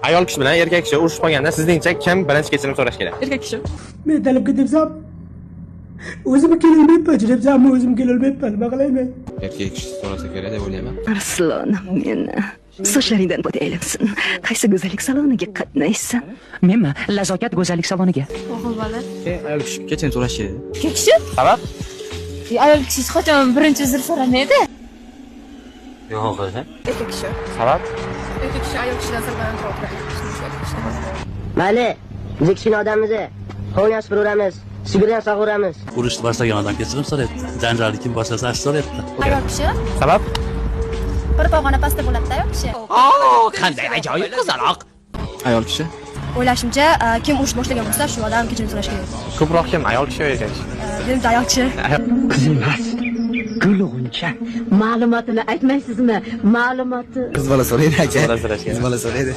Ayol kishi bilan erkak kishi urushib qolganda sizningcha kim birinchi kechirim so'rash kerak? Erkak kishi. Men talabga debsam, o'zim kelolmayapman, debsam, o'zim kelolmayapman, nima qilayman? Erkak kishi so'rasa kerak deb o'ylayman. Arslonim meni. Sochlaringdan foto ilimsin. Qaysi go'zallik saloniga qatnaysan? Menmi? Lazokat go'zallik saloniga. O'g'il bola. Ayol kishi kechirim so'rash kerak. Erkak kishi? Sabab? Ayol kishi hech qachon birinchi uzr so'ramaydi. Yo'q, Erkak kishi. sabab? Erkak kishi ayol kishidan sirlanib turadi. Mayli, biz kichkina odammiz. O'ynashib turaveramiz, sigirdan sog'uramiz. Urushni boshlagan odam kechirim so'raydi. Janjalni kim boshlasa yaxshi so'raydi. Ayol kishi Sabab? bir pog'ona pastda bo'ladi-da ayol kishi. Qanday ajoyib qizaloq. Ayol kishi. O'ylashimcha, kim urush boshlagan bo'lsa, shu odam kechirim so'rash kerak. Ko'proq kim? Ayol kishi yoki erkak kishi? Menimcha ayol kishi. Qizilmas. Gul g'uncha. Ma'lumotini aytmaysizmi? Ma'lumoti. Qiz bola so'raydi aka. So'rash kerak. Qiz bola so'raydi.